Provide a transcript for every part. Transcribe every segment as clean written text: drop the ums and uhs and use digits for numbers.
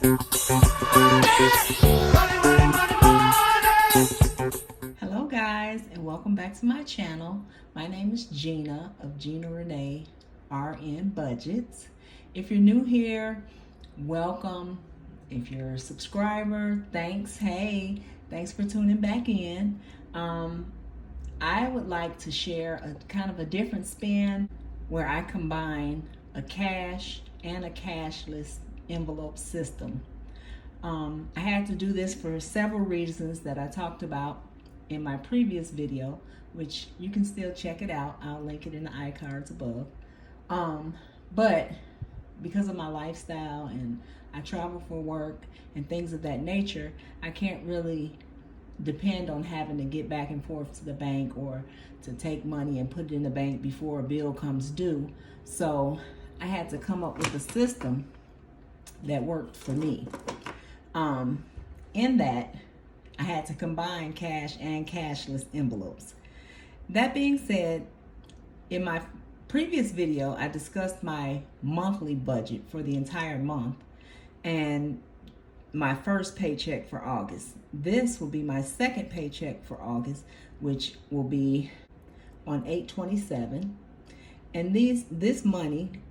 Hello guys, and welcome back to my channel. My name is Gina of Gina Renee RN Budgets. If you're new here, welcome. If you're a subscriber, thanks. Hey, thanks for tuning back in. I would like to share a kind of a different spin where I combine a cash and a cashless envelope system. I had to do this for several reasons that I talked about in my previous video, which you can still check it out. I'll link it in the iCards above. But because of my lifestyle and I travel for work and things of that nature, I can't really depend on having to get back and forth to the bank or to take money and put it in the bank before a bill comes due. So I had to come up with a system that worked for me. In that, I had to combine cash and cashless envelopes. That being said, in my previous video, I discussed my monthly budget for the entire month and my first paycheck for August. This will be my second paycheck for August, which will be on 8/27. And this money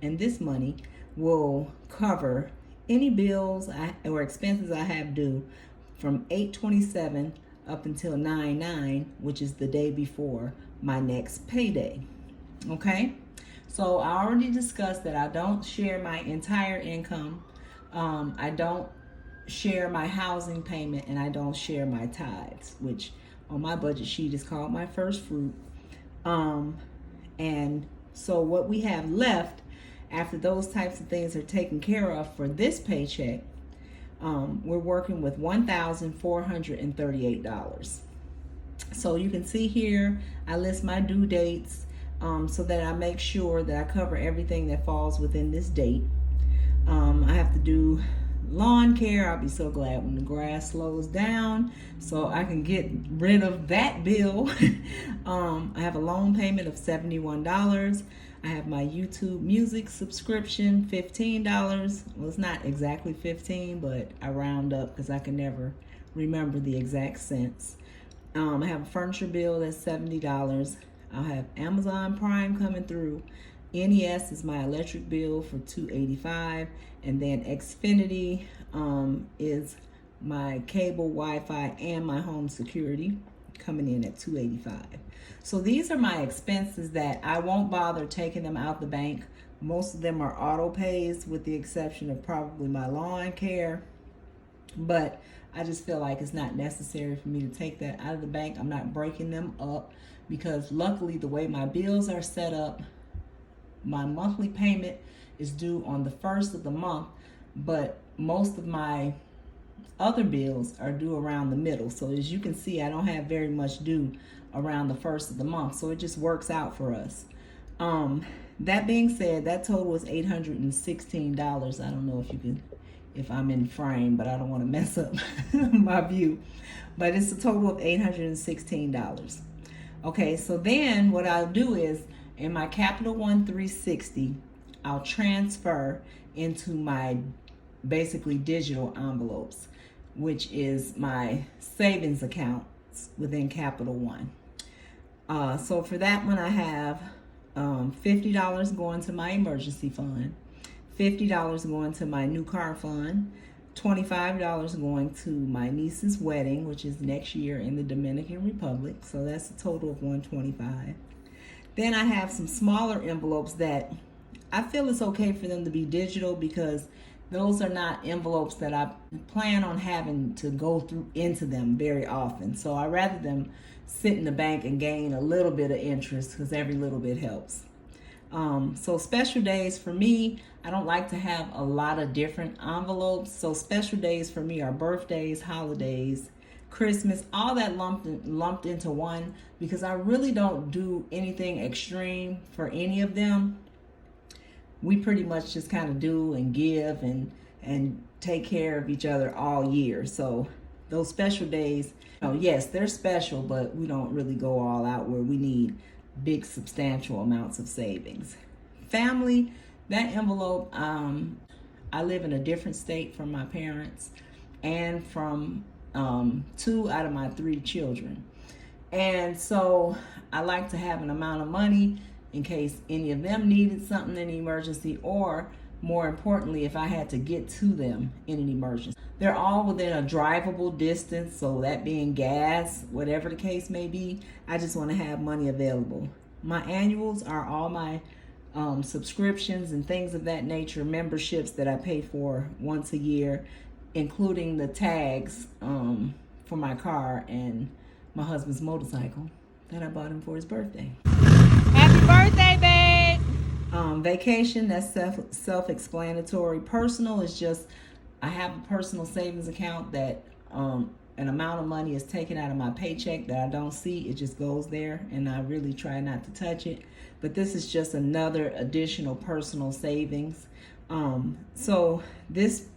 will cover any bills or expenses I have due from 8/27 up until 9/9, which is the day before my next payday. Okay, so I already discussed that I don't share my entire income. I don't share my housing payment, and I don't share my tithes, which on my budget sheet is called my first fruit. And so what we have left after those types of things are taken care of for this paycheck, we're working with $1,438. So you can see here, I list my due dates so that I make sure that I cover everything that falls within this date. I have to do lawn care. I'll be so glad when the grass slows down so I can get rid of that bill. I have a loan payment of $71. I have my YouTube music subscription, $15. Well, it's not exactly 15, but I round up because I can never remember the exact cents. I have a furniture bill that's $70. I'll have Amazon Prime coming through. NES is my electric bill for $285, and then Xfinity is my cable, Wi-Fi, and my home security coming in at $285. So these are my expenses that I won't bother taking them out the bank. Most of them are auto pays with the exception of probably my lawn care, but I just feel like it's not necessary for me to take that out of the bank. I'm not breaking them up because luckily the way my bills are set up, my monthly payment is due on the first of the month, but most of my other bills are due around the middle. So as you can see, I don't have very much due around the first of the month. So it just works out for us. That being said, that total is $816. I don't know if I'm in frame, but I don't want to mess up my view. But it's a total of $816. Okay, so then what I'll do is in my Capital One 360, I'll transfer into my basically digital envelopes, which is my savings accounts within Capital One. So for that one, I have $50 going to my emergency fund, $50 going to my new car fund, $25 going to my niece's wedding, which is next year in the Dominican Republic. So that's a total of $125. Then I have some smaller envelopes that I feel it's okay for them to be digital because those are not envelopes that I plan on having to go through into them very often. So I rather them sit in the bank and gain a little bit of interest because every little bit helps. So special days for me, I don't like to have a lot of different envelopes. So special days for me are birthdays, holidays, Christmas, all that lumped into one because I really don't do anything extreme for any of them. We pretty much just kind of do and give and take care of each other all year. So those special days, yes, they're special, but we don't really go all out where we need big substantial amounts of savings. Family, that envelope, I live in a different state from my parents and from 2 out of my 3 children. And so I like to have an amount of money in case any of them needed something in an emergency, or more importantly, if I had to get to them in an emergency. They're all within a drivable distance, so that being gas, whatever the case may be, I just want to have money available. My annuals are all my subscriptions and things of that nature, memberships that I pay for once a year, including the tags for my car and my husband's motorcycle that I bought him for his birthday. Happy birthday, babe! Vacation, that's self-explanatory. Personal is just, I have a personal savings account that an amount of money is taken out of my paycheck that I don't see. It just goes there, and I really try not to touch it. But this is just another additional personal savings. So this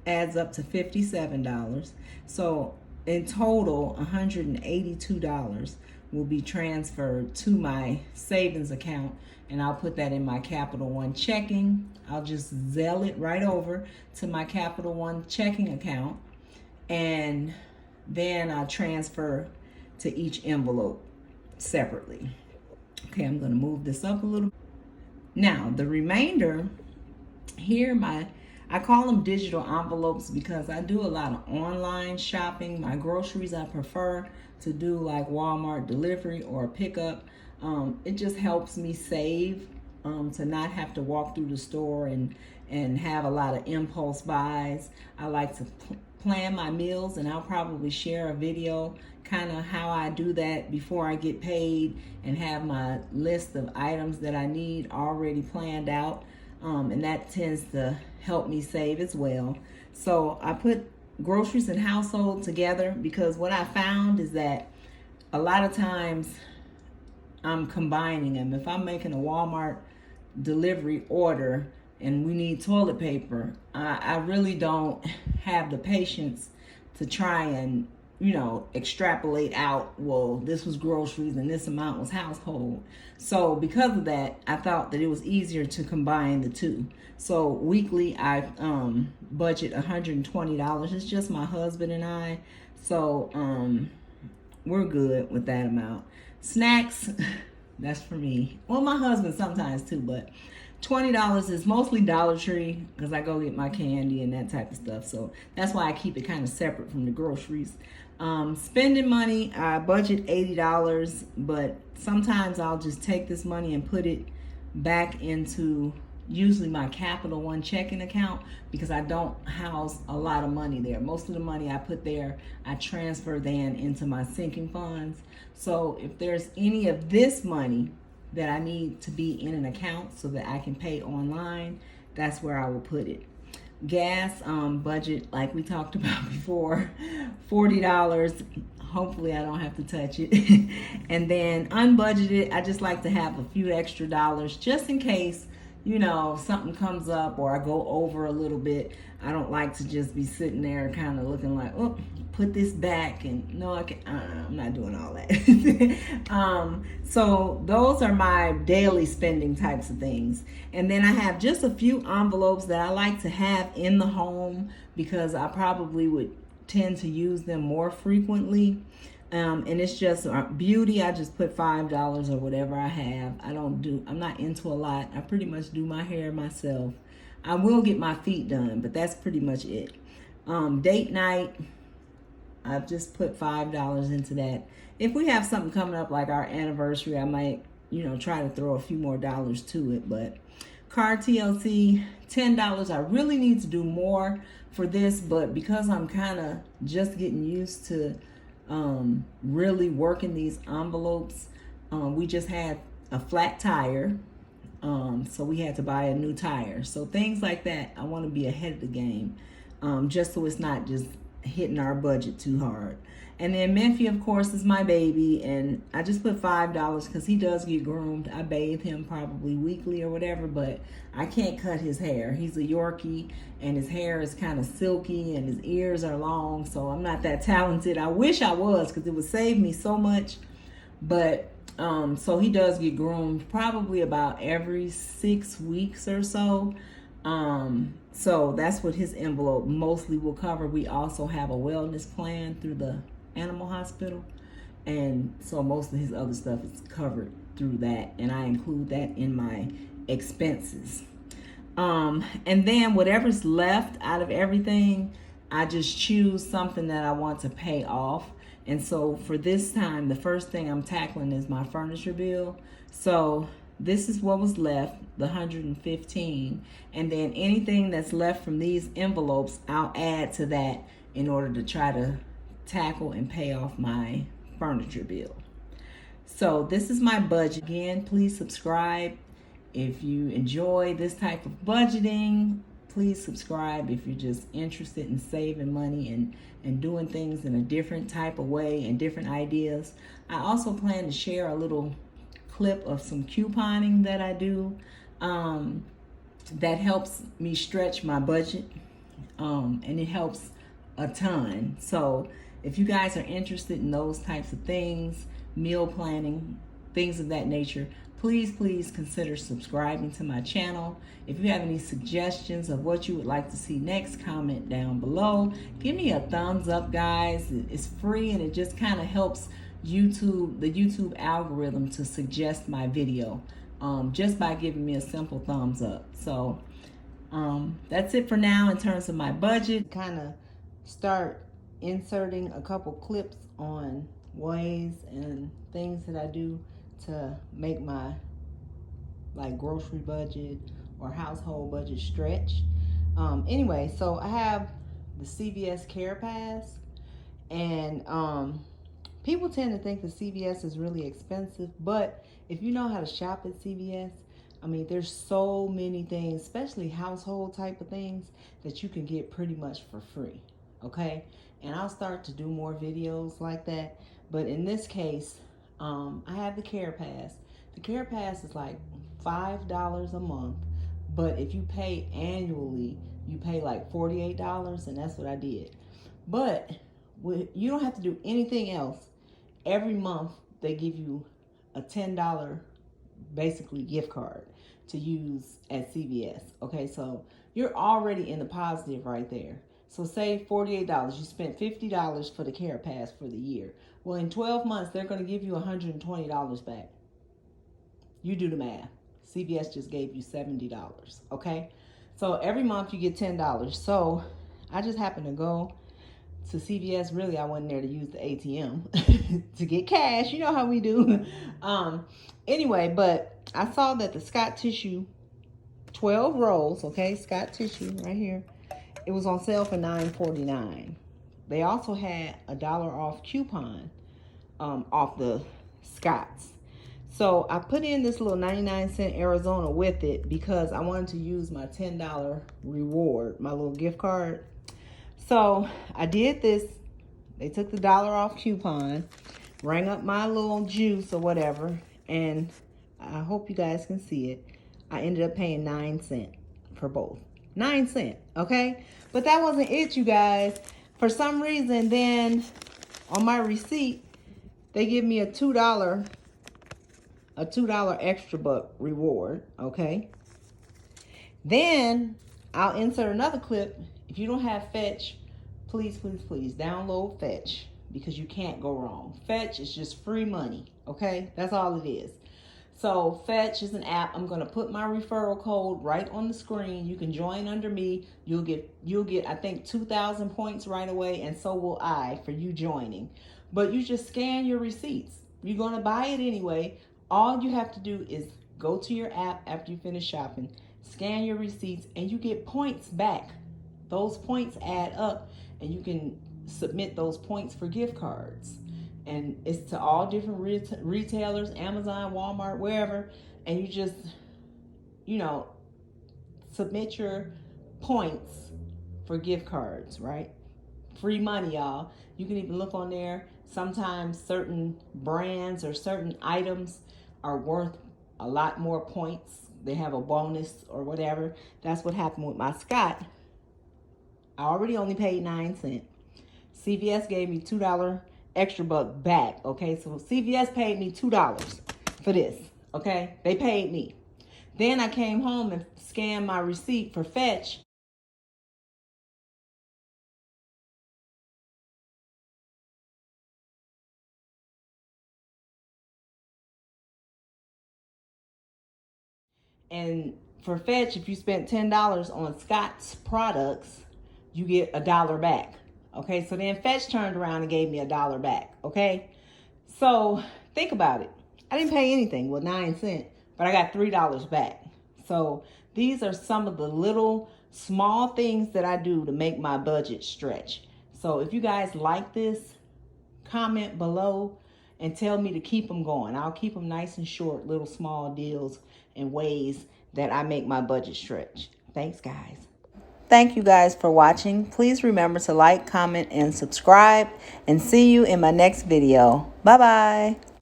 adds up to $57. So in total, $182 will be transferred to my savings account, and I'll put that in my Capital One checking. I'll just Zelle it right over to my Capital One checking account, and then I transfer to each envelope separately. Okay, I'm going to move this up a little. Now, the remainder here, I call them digital envelopes because I do a lot of online shopping. My groceries, I prefer to do like Walmart delivery or pickup. It just helps me save, to not have to walk through the store and have a lot of impulse buys. I like to plan my meals, and I'll probably share a video kind of how I do that before I get paid, and have my list of items that I need already planned out. And that tends to help me save as well. So I put groceries and household together because what I found is that a lot of times I'm combining them. If I'm making a Walmart delivery order and we need toilet paper, I really don't have the patience to try and, extrapolate out, well, this was groceries and this amount was household. So because of that, I thought that it was easier to combine the two. So weekly, I budget $120. It's just my husband and I. So we're good with that amount. Snacks, that's for me. Well, my husband sometimes too, but $20 is mostly Dollar Tree because I go get my candy and that type of stuff. So that's why I keep it kind of separate from the groceries. Spending money, I budget $80, but sometimes I'll just take this money and put it back into usually my Capital One checking account because I don't house a lot of money there. Most of the money I put there, I transfer then into my sinking funds. So if there's any of this money that I need to be in an account so that I can pay online, that's where I will put it. Gas budget, like we talked about before, $40. Hopefully I don't have to touch it. And then unbudgeted, I just like to have a few extra dollars just in case, something comes up or I go over a little bit. I don't like to just be sitting there kind of looking like, oh, put this back, and no, I'm not doing all that. So those are my daily spending types of things. And then I have just a few envelopes that I like to have in the home because I probably would tend to use them more frequently. And it's just beauty. I just put $5 or whatever I have. I'm not into a lot. I pretty much do my hair myself. I will get my feet done, but that's pretty much it. Date night, I've just put $5 into that. If we have something coming up like our anniversary, I might, try to throw a few more dollars to it. But car TLC, $10. I really need to do more for this, but because I'm kind of just getting used to really working these envelopes, we just had a flat tire, so we had to buy a new tire. So things like that, I want to be ahead of the game, just so it's not just hitting our budget too hard. And then Menfie, of course, is my baby, and I just put $5 because he does get groomed. I bathe him probably weekly or whatever, but I can't cut his hair. He's a Yorkie, and his hair is kind of silky, and his ears are long, so I'm not that talented. I wish I was because it would save me so much. But so he does get groomed probably about every 6 weeks or so. So that's what his envelope mostly will cover. We also have a wellness plan through the animal hospital. And so most of his other stuff is covered through that. And I include that in my expenses. And then whatever's left out of everything, I just choose something that I want to pay off. And so for this time, the first thing I'm tackling is my furniture bill. So this is what was left, the 115, and then anything that's left from these envelopes, I'll add to that in order to try to tackle and pay off my furniture bill. So this is my budget. Again, please subscribe if you enjoy this type of budgeting. Please subscribe if you're just interested in saving money and doing things in a different type of way and different ideas. I also plan to share a little clip of some couponing that I do that helps me stretch my budget, and it helps a ton. So if you guys are interested in those types of things, meal planning, things of that nature, please consider subscribing to my channel. If you have any suggestions of what you would like to see next, comment down below. Give me a thumbs up, guys. It's free and it just kind of helps the YouTube algorithm to suggest my video, just by giving me a simple thumbs up. So that's it for now in terms of my budget. Kind of start inserting a couple clips on ways and things that I do to make my grocery budget or household budget stretch. Anyway, so I have the CVS Care Pass, and people tend to think that CVS is really expensive, but if you know how to shop at CVS, I mean, there's so many things, especially household type of things, that you can get pretty much for free, okay? And I'll start to do more videos like that, but in this case, I have the Care Pass. The Care Pass is like $5 a month, but if you pay annually, you pay like $48, and that's what I did. But you don't have to do anything else. Every month, they give you a $10 basically gift card to use at CVS. Okay, so you're already in the positive right there. So say $48, you spent $50 for the Care Pass for the year. Well, in 12 months, they're going to give you $120 back. You do the math. CVS just gave you $70, okay? So every month you get $10. So I just happened to go to CVS. Really, I went there to use the ATM to get cash. You know how we do. Anyway, but I saw that the Scott tissue, 12 rolls, okay, Scott tissue right here, it was on sale for $9.49. They also had a $1 off coupon off the Scotts. So I put in this little 99-cent Arizona with it because I wanted to use my $10 reward, my little gift card. So I did this. They took the $1 off coupon, rang up my little juice or whatever, and I hope you guys can see it. I ended up paying 9 cents for both. 9 cents, okay? But that wasn't it, you guys. For some reason, then on my receipt, they give me a $2 extra buck reward, okay? Then I'll insert another clip. If you don't have Fetch, please download Fetch, because you can't go wrong. Fetch is just free money, okay? That's all it is. So Fetch is an app. I'm gonna put my referral code right on the screen. You can join under me. You'll get I think 2,000 points right away, and so will I for you joining. But you just scan your receipts. You're gonna buy it anyway. All you have to do is go to your app after you finish shopping, scan your receipts, and you get points back. Those points add up, and you can submit those points for gift cards. And it's to all different retailers, Amazon, Walmart, wherever. And you just, submit your points for gift cards, right? Free money, y'all. You can even look on there. Sometimes certain brands or certain items are worth a lot more points. They have a bonus or whatever. That's what happened with my Scott. I already only paid 9 cents. CVS gave me $2 extra buck back, okay? So CVS paid me $2 for this, okay? They paid me. Then I came home and scanned my receipt for Fetch. And for Fetch, if you spent $10 on Scott's products, you get $1 back. Okay, so then Fetch turned around and gave me $1 back. Okay, so think about it. I didn't pay anything, well, 9 cents, but I got $3 back. So these are some of the little small things that I do to make my budget stretch. So if you guys like this, comment below and tell me to keep them going. I'll keep them nice and short, little small deals and ways that I make my budget stretch. Thanks, guys. Thank you guys for watching. Please remember to like, comment, and subscribe. And see you in my next video. Bye-bye.